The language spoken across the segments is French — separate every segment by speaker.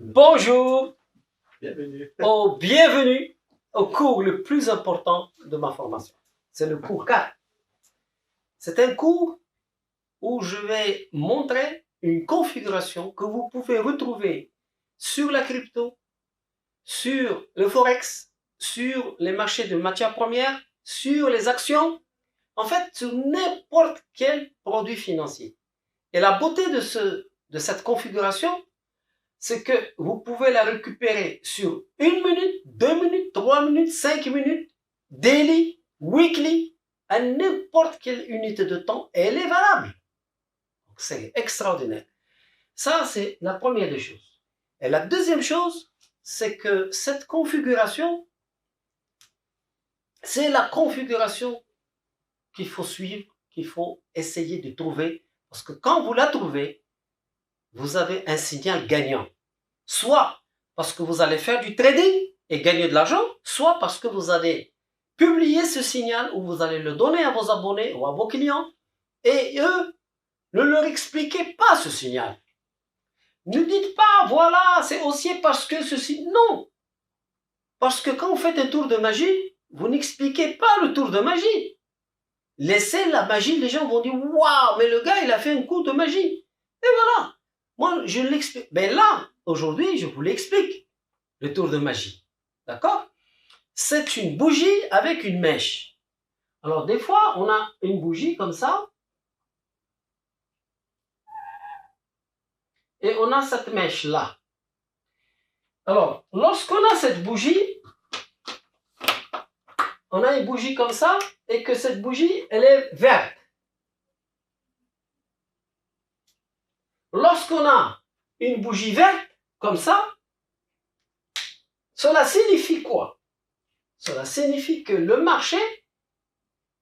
Speaker 1: Bonjour,
Speaker 2: Bienvenue.
Speaker 1: bienvenue au cours le plus important de ma formation. C'est le cours 4. C'est un cours où je vais montrer une configuration que vous pouvez retrouver sur la crypto, sur le forex, sur les marchés de matières premières, sur les actions, en fait sur n'importe quel produit financier. Et la beauté de cette configuration, c'est que vous pouvez la récupérer sur 1 minute, 2 minutes, 3 minutes, 5 minutes, daily, weekly, à n'importe quelle unité de temps, elle est valable. C'est extraordinaire. Ça, c'est la première des choses. Et la deuxième chose, c'est que cette configuration, c'est la configuration qu'il faut suivre, qu'il faut essayer de trouver, parce que quand vous la trouvez, vous avez un signal gagnant. Soit parce que vous allez faire du trading et gagner de l'argent, soit parce que vous allez publier ce signal ou vous allez le donner à vos abonnés ou à vos clients et eux, ne leur expliquez pas ce signal. Ne dites pas, voilà, c'est haussier parce que ceci. Non. Parce que quand vous faites un tour de magie, vous n'expliquez pas le tour de magie. Laissez la magie, les gens vont dire, waouh, mais le gars, il a fait un coup de magie. Et voilà. Moi, je l'explique. Mais là, aujourd'hui, je vous l'explique, le tour de magie. D'accord? C'est une bougie avec une mèche. Alors, des fois, on a une bougie comme ça. Et on a cette mèche-là. Alors, lorsqu'on a cette bougie, on a une bougie comme ça, et que cette bougie, elle est verte. Lorsqu'on a une bougie verte, comme ça, cela signifie quoi? Cela signifie que le marché,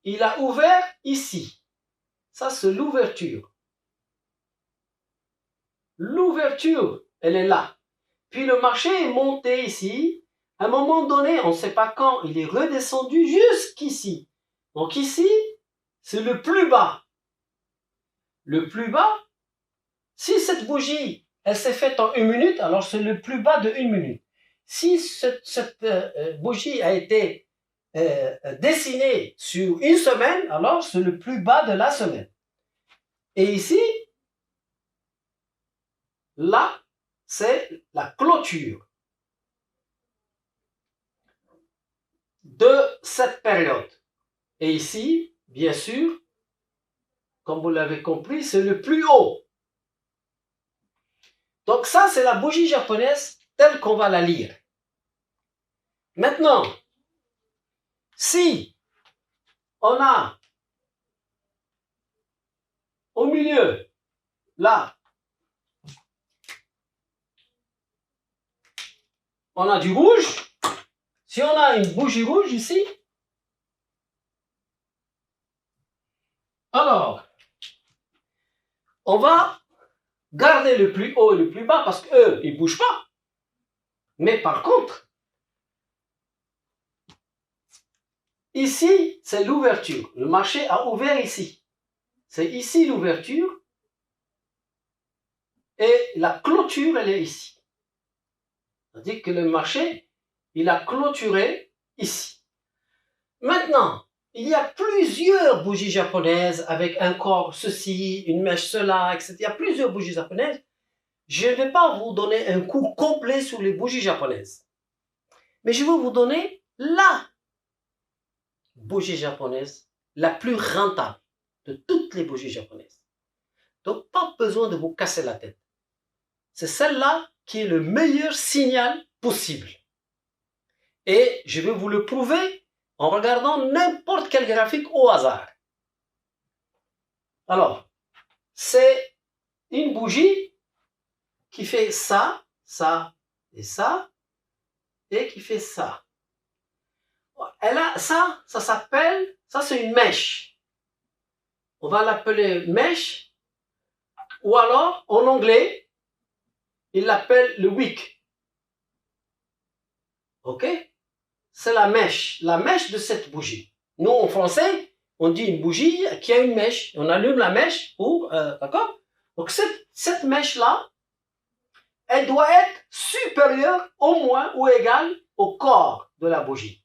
Speaker 1: il a ouvert ici. Ça, c'est l'ouverture. L'ouverture, elle est là. Puis le marché est monté ici. À un moment donné, on ne sait pas quand, il est redescendu jusqu'ici. Donc ici, c'est le plus bas. Le plus bas, si cette bougie, elle s'est faite en 1 minute, alors c'est le plus bas de 1 minute. Si cette bougie a été dessinée sur 1 semaine, alors c'est le plus bas de la semaine. Et ici, là, c'est la clôture de cette période. Et ici, bien sûr, comme vous l'avez compris, c'est le plus haut. Donc ça, c'est la bougie japonaise telle qu'on va la lire. Maintenant, si on a au milieu, là, on a du rouge. Si on a une bougie rouge ici, alors, on va garder le plus haut et le plus bas parce qu'eux, ils ne bougent pas. Mais par contre, ici, c'est l'ouverture. Le marché a ouvert ici. C'est ici l'ouverture. Et la clôture, elle est ici. C'est-à-dire que le marché, il a clôturé ici. Maintenant, il y a plusieurs bougies japonaises avec un corps ceci, une mèche cela, etc. Il y a plusieurs bougies japonaises. Je ne vais pas vous donner un cours complet sur les bougies japonaises. Mais je vais vous donner la bougie japonaise la plus rentable de toutes les bougies japonaises. Donc, pas besoin de vous casser la tête. C'est celle-là qui est le meilleur signal possible. Et je vais vous le prouver en regardant n'importe quel graphique au hasard. Alors, c'est une bougie qui fait ça, ça et ça, et qui fait ça. Elle a ça s'appelle, ça c'est une mèche. On va l'appeler mèche, ou alors, en anglais, il l'appelle le wick. Ok? C'est la mèche de cette bougie. Nous, en français, on dit une bougie qui a une mèche. On allume la mèche pour, d'accord? Donc, cette mèche-là, elle doit être supérieure au moins ou égale au corps de la bougie.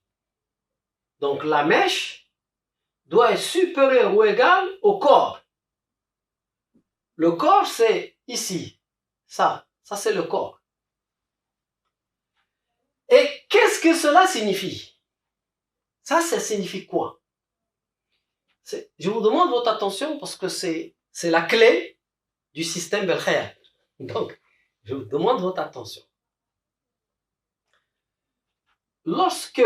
Speaker 1: Donc la mèche doit être supérieure ou égale au corps. Le corps, c'est ici. Ça c'est le corps. Et qu'est-ce que cela signifie? Ça signifie quoi? Je vous demande votre attention parce que c'est la clé du système Belkhair. Donc, je vous demande votre attention. Lorsque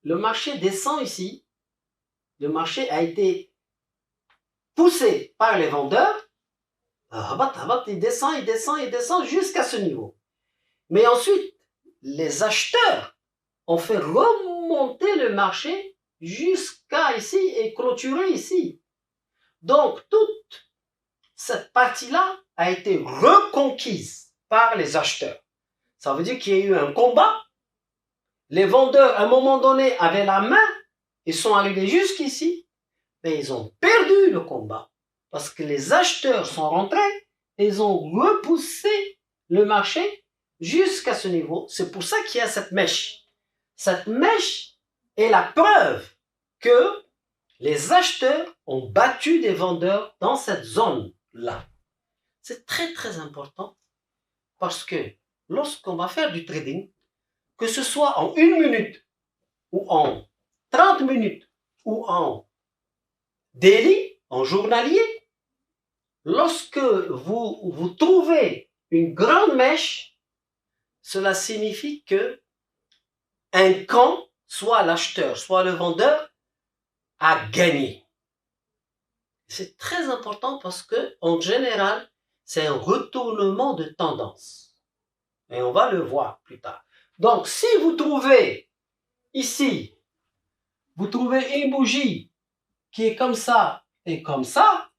Speaker 1: le marché descend ici, le marché a été poussé par les vendeurs, il descend jusqu'à ce niveau. Mais ensuite, les acheteurs ont fait remonter le marché jusqu'à ici et clôturer ici. Donc, toute cette partie-là a été reconquise par les acheteurs. Ça veut dire qu'il y a eu un combat. Les vendeurs, à un moment donné, avaient la main. Ils sont arrivés jusqu'ici. Mais ils ont perdu le combat. Parce que les acheteurs sont rentrés. Et ils ont repoussé le marché jusqu'à ce niveau. C'est pour ça qu'il y a cette mèche. Cette mèche est la preuve que les acheteurs ont battu les vendeurs dans cette zone-là. C'est très très important parce que lorsqu'on va faire du trading, que ce soit en 1 minute ou en 30 minutes ou en daily, en journalier, lorsque vous trouvez une grande mèche, cela signifie que un camp, soit l'acheteur, soit le vendeur, a gagné. C'est très important parce que, en général, c'est un retournement de tendance. Et on va le voir plus tard. Donc, si vous trouvez ici, vous trouvez une bougie qui est comme ça et comme ça,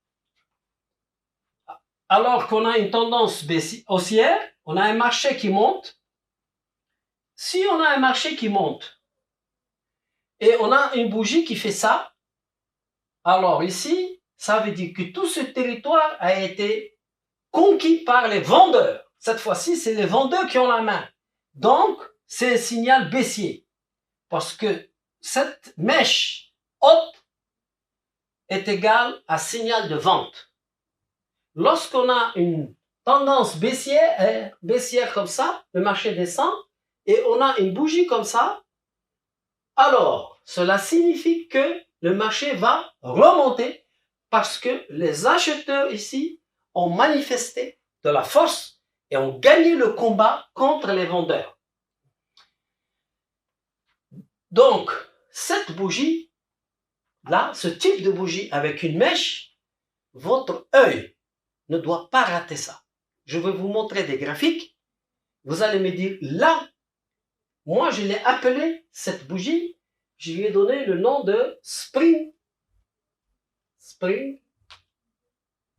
Speaker 1: alors qu'on a une tendance haussière, on a un marché qui monte. Si on a un marché qui monte et on a une bougie qui fait ça, alors ici, ça veut dire que tout ce territoire a été conquis par les vendeurs. Cette fois-ci, c'est les vendeurs qui ont la main. Donc, c'est un signal baissier. Parce que cette mèche haute est égale à signal de vente. Lorsqu'on a une tendance baissière comme ça, le marché descend, et on a une bougie comme ça, alors cela signifie que le marché va remonter parce que les acheteurs ici ont manifesté de la force et ont gagné le combat contre les vendeurs. Donc, cette bougie, là, ce type de bougie avec une mèche, votre œil ne doit pas rater ça. Je vais vous montrer des graphiques. Vous allez me dire, là, moi je l'ai appelé cette bougie, je lui ai donné le nom de Spring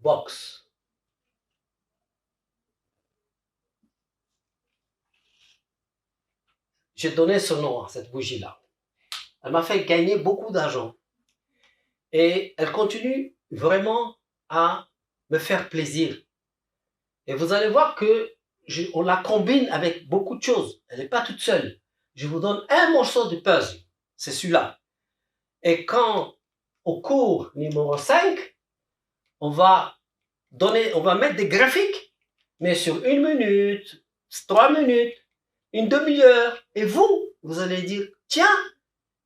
Speaker 1: Box. J'ai donné ce nom à cette bougie-là. Elle m'a fait gagner beaucoup d'argent. Et elle continue vraiment à me faire plaisir. Et vous allez voir que on la combine avec beaucoup de choses. Elle n'est pas toute seule. Je vous donne un morceau de puzzle. C'est celui-là. Et quand, au cours numéro 5, on va mettre des graphiques, mais sur 1 minute, 3 minutes, une demi-heure. Et vous allez dire, tiens,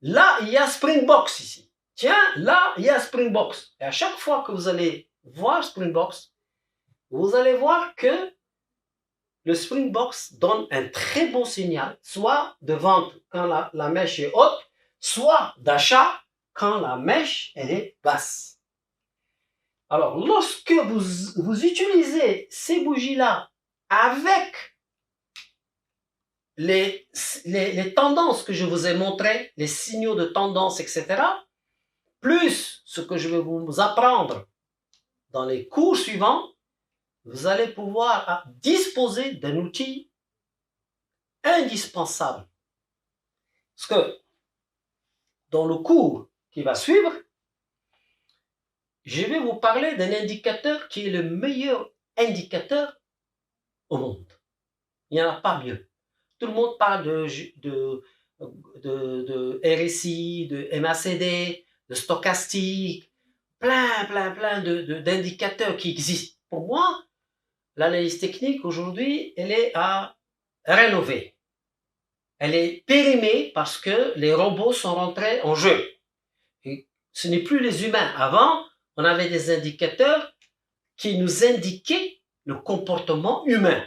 Speaker 1: là, il y a Springbox ici. Tiens, là, il y a Springbox. Et à chaque fois que vous allez voir Springbox, vous allez voir que le Springbox donne un très bon signal, soit de vente quand la mèche est haute, soit d'achat quand la mèche elle est basse. Alors, lorsque vous utilisez ces bougies-là avec les tendances que je vous ai montrées, les signaux de tendance, etc., plus ce que je vais vous apprendre dans les cours suivants, vous allez pouvoir disposer d'un outil indispensable. Parce que dans le cours qui va suivre, je vais vous parler d'un indicateur qui est le meilleur indicateur au monde. Il n'y en a pas mieux. Tout le monde parle de RSI, de MACD, de stochastique, plein d'indicateurs qui existent. Pour moi, l'analyse technique aujourd'hui, elle est à rénover. Elle est périmée parce que les robots sont rentrés en jeu. Et ce n'est plus les humains. Avant, on avait des indicateurs qui nous indiquaient le comportement humain.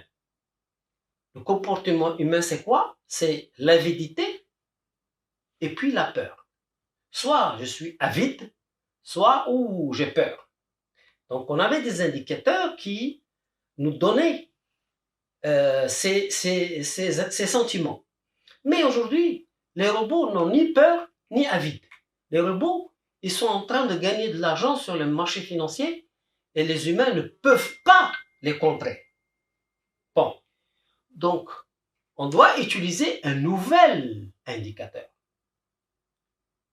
Speaker 1: Le comportement humain, c'est quoi? C'est l'avidité et puis la peur. Soit je suis avide, soit j'ai peur. Donc, on avait des indicateurs qui nous donnaient ces sentiments. Mais aujourd'hui, les robots n'ont ni peur ni avide. Les robots, ils sont en train de gagner de l'argent sur le marché financier et les humains ne peuvent pas les contrer. Bon, donc, on doit utiliser un nouvel indicateur.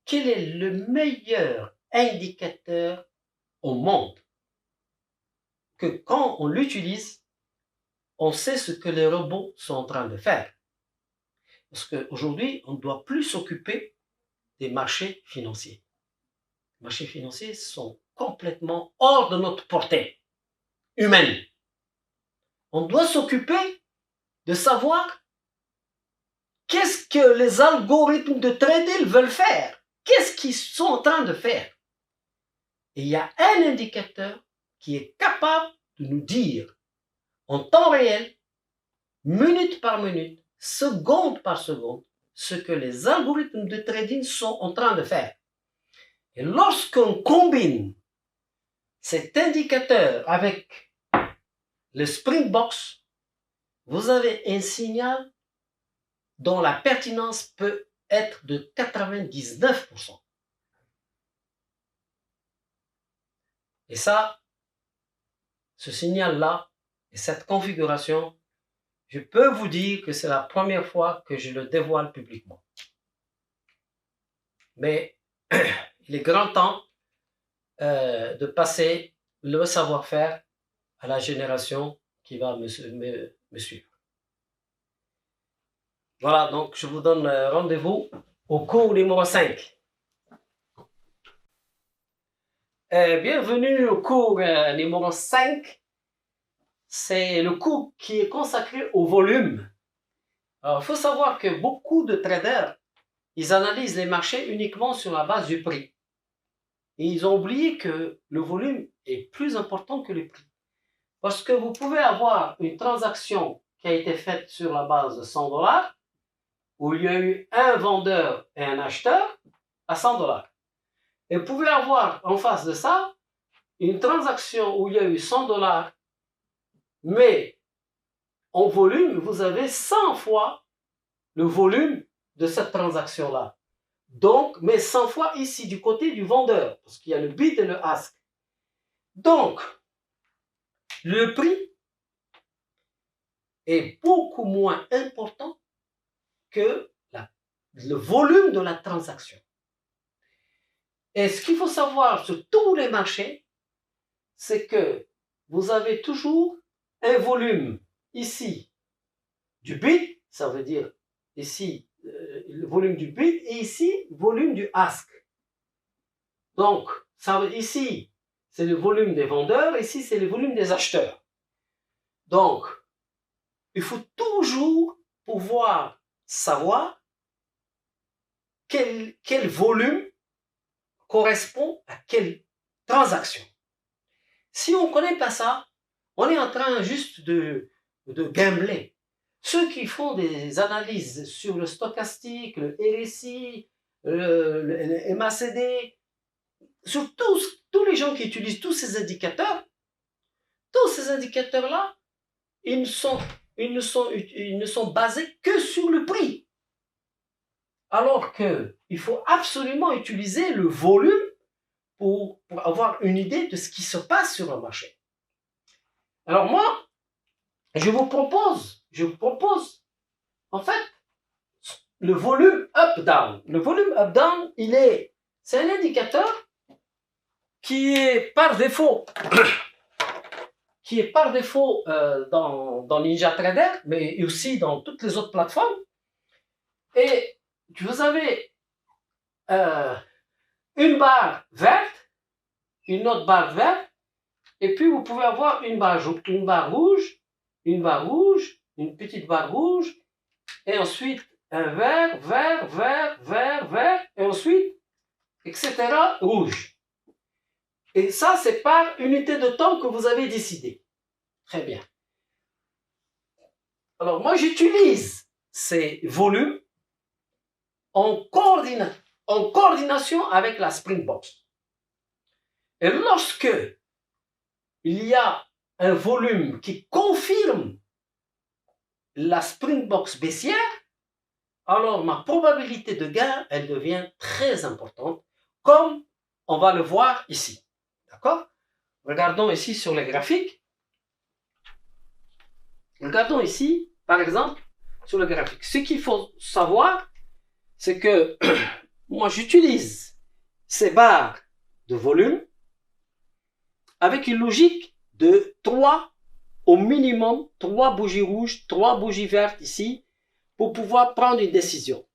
Speaker 1: Quel est le meilleur indicateur au monde que quand on l'utilise, on sait ce que les robots sont en train de faire? Parce qu'aujourd'hui, on ne doit plus s'occuper des marchés financiers. Les marchés financiers sont complètement hors de notre portée humaine. On doit s'occuper de savoir qu'est-ce que les algorithmes de trading veulent faire. Qu'est-ce qu'ils sont en train de faire? Et il y a un indicateur qui est capable de nous dire en temps réel, minute par minute, seconde par seconde, ce que les algorithmes de trading sont en train de faire. Et lorsqu'on combine cet indicateur avec le Springbox, vous avez un signal dont la pertinence peut être de 99%. Et ça, ce signal-là et cette configuration, je peux vous dire que c'est la première fois que je le dévoile publiquement. Mais il est grand temps de passer le savoir-faire à la génération qui va me suivre. Voilà, donc je vous donne rendez-vous au cours numéro 5. Bienvenue au cours numéro 5. C'est le cours qui est consacré au volume. Alors, il faut savoir que beaucoup de traders, ils analysent les marchés uniquement sur la base du prix. Et ils ont oublié que le volume est plus important que le prix. Parce que vous pouvez avoir une transaction qui a été faite sur la base de $100, où il y a eu un vendeur et un acheteur à $100. Et vous pouvez avoir en face de ça une transaction où il y a eu $100, mais en volume, vous avez 100 fois le volume de cette transaction-là. Donc, mais 100 fois ici du côté du vendeur, parce qu'il y a le bid et le ask. Donc, le prix est beaucoup moins important que le volume de la transaction. Et ce qu'il faut savoir sur tous les marchés, c'est que vous avez toujours un volume ici du bid, ça veut dire ici le volume du bid, et ici volume du ask. Donc, ici, c'est le volume des vendeurs, ici, c'est le volume des acheteurs. Donc, il faut toujours pouvoir savoir quel volume correspond à quelle transaction. Si on ne connaît pas ça, on est en train juste de gambler. Ceux qui font des analyses sur le stochastique, le RSI, le MACD, sur tous les gens qui utilisent tous ces indicateurs-là, ils ne sont basés que sur le prix. Alors qu'il faut absolument utiliser le volume pour avoir une idée de ce qui se passe sur le marché. Alors moi, je vous propose, en fait, le volume up-down. Le volume up-down, c'est un indicateur qui est par défaut qui est par défaut dans NinjaTrader, mais aussi dans toutes les autres plateformes. Et vous avez une barre verte, une autre barre verte, et puis vous pouvez avoir une barre rouge, une petite barre rouge, et ensuite un vert, et ensuite, etc., rouge. Et ça, c'est par unité de temps que vous avez décidé. Très bien. Alors, moi, j'utilise ces volumes en coordination avec la Springbox. Et lorsque il y a un volume qui confirme la Springbox baissière, alors ma probabilité de gain, elle devient très importante, comme on va le voir ici. D'accord? Regardons ici sur les graphiques. Regardons ici, par exemple, sur le graphique. Ce qu'il faut savoir, c'est que moi, j'utilise ces barres de volume avec une logique de 3, au minimum, 3 bougies rouges, 3 bougies vertes ici, pour pouvoir prendre une décision.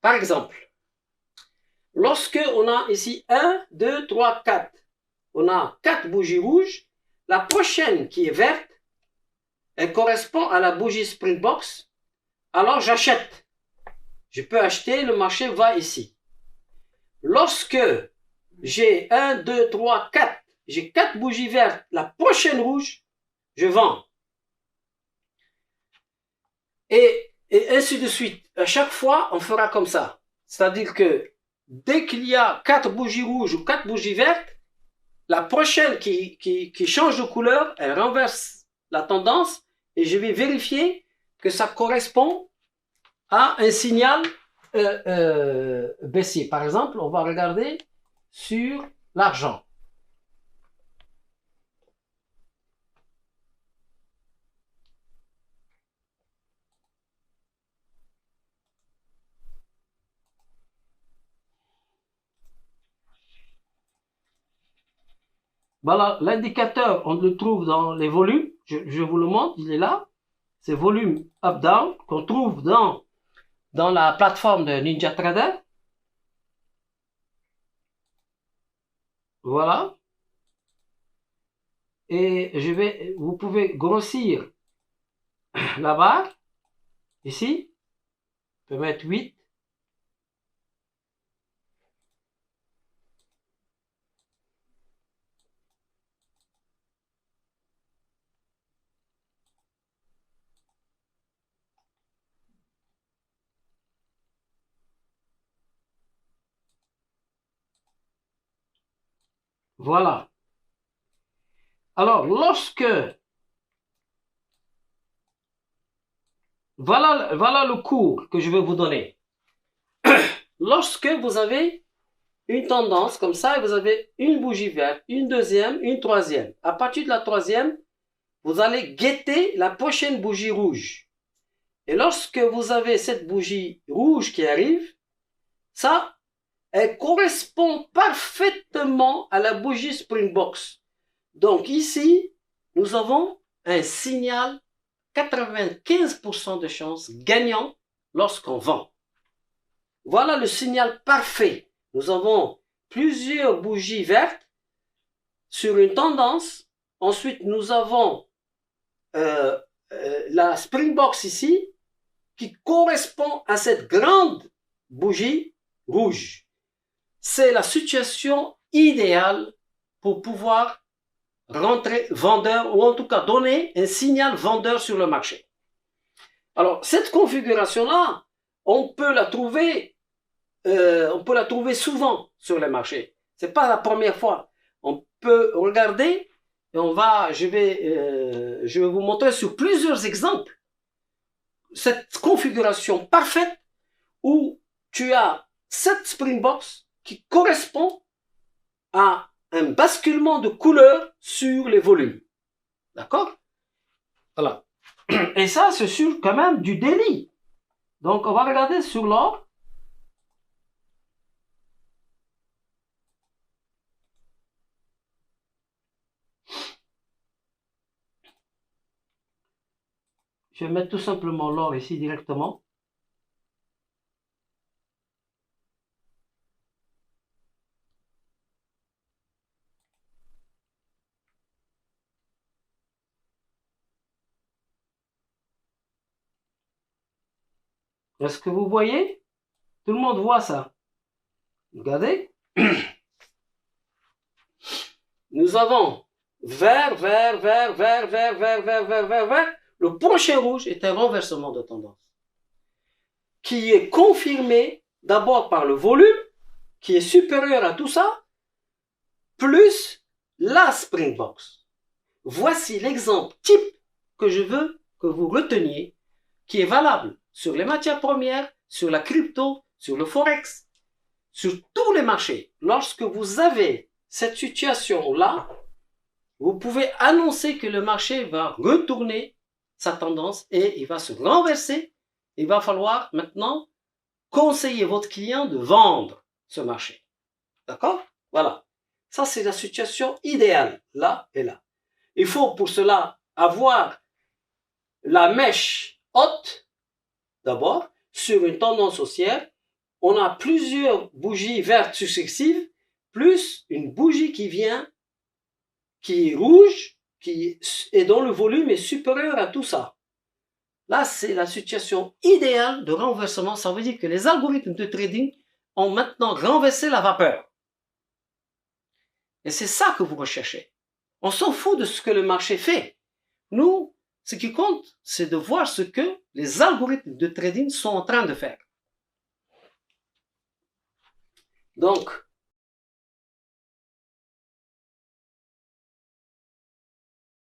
Speaker 1: Par exemple, lorsque on a ici 1, 2, 3, 4, on a 4 bougies rouges, la prochaine qui est verte, elle correspond à la bougie Springbox, alors j'achète. Je peux acheter, le marché va ici. Lorsque j'ai 1, 2, 3, 4, j'ai 4 bougies vertes, la prochaine rouge, je vends. Et ainsi de suite. À chaque fois, on fera comme ça. C'est-à-dire que dès qu'il y a 4 bougies rouges ou 4 bougies vertes, la prochaine qui change de couleur, elle renverse la tendance et je vais vérifier que ça correspond à un signal baissier. Par exemple, on va regarder sur l'argent. Voilà, l'indicateur, on le trouve dans les volumes. Je vous le montre, il est là. C'est volume up-down qu'on trouve dans la plateforme de NinjaTrader. Voilà. Et vous pouvez grossir la barre. Ici, je peux mettre 8. Voilà. Alors, voilà le cours que je vais vous donner. Lorsque vous avez une tendance comme ça, et vous avez une bougie verte, une deuxième, une troisième. À partir de la troisième, vous allez guetter la prochaine bougie rouge. Et lorsque vous avez cette bougie rouge qui arrive, ça, elle correspond parfaitement à la bougie Springbox. Donc ici, nous avons un signal 95% de chance gagnant lorsqu'on vend. Voilà le signal parfait. Nous avons plusieurs bougies vertes sur une tendance. Ensuite, nous avons la Springbox ici qui correspond à cette grande bougie rouge. C'est la situation idéale pour pouvoir rentrer vendeur ou en tout cas donner un signal vendeur sur le marché. Alors, cette configuration-là, on peut la trouver souvent sur les marchés. C'est pas la première fois. On peut regarder et je vais vous montrer sur plusieurs exemples cette configuration parfaite où tu as cette Springbox qui correspond à un basculement de couleur sur les volumes. D'accord? Voilà. Et ça, c'est sur quand même du daily. Donc, on va regarder sur l'or. Je vais mettre tout simplement l'or ici directement. Est-ce que vous voyez? Tout le monde voit ça. Regardez. Nous avons vert, vert, vert, vert, vert, vert, vert, vert, vert, vert. Le penché rouge est un renversement de tendance qui est confirmé d'abord par le volume qui est supérieur à tout ça, plus la Springbox. Voici l'exemple type que je veux que vous reteniez, qui est valable sur les matières premières, sur la crypto, sur le forex, sur tous les marchés. Lorsque vous avez cette situation-là, vous pouvez annoncer que le marché va retourner sa tendance et il va se renverser. Il va falloir maintenant conseiller votre client de vendre ce marché. D'accord? Voilà. Ça, c'est la situation idéale, là et là. Il faut pour cela avoir la mèche haute, d'abord, sur une tendance haussière. On a plusieurs bougies vertes successives, plus une bougie qui vient, qui est rouge, et dont le volume est supérieur à tout ça. Là, c'est la situation idéale de renversement. Ça veut dire que les algorithmes de trading ont maintenant renversé la vapeur. Et c'est ça que vous recherchez. On s'en fout de ce que le marché fait. Nous, ce qui compte, c'est de voir ce que les algorithmes de trading sont en train de faire. Donc,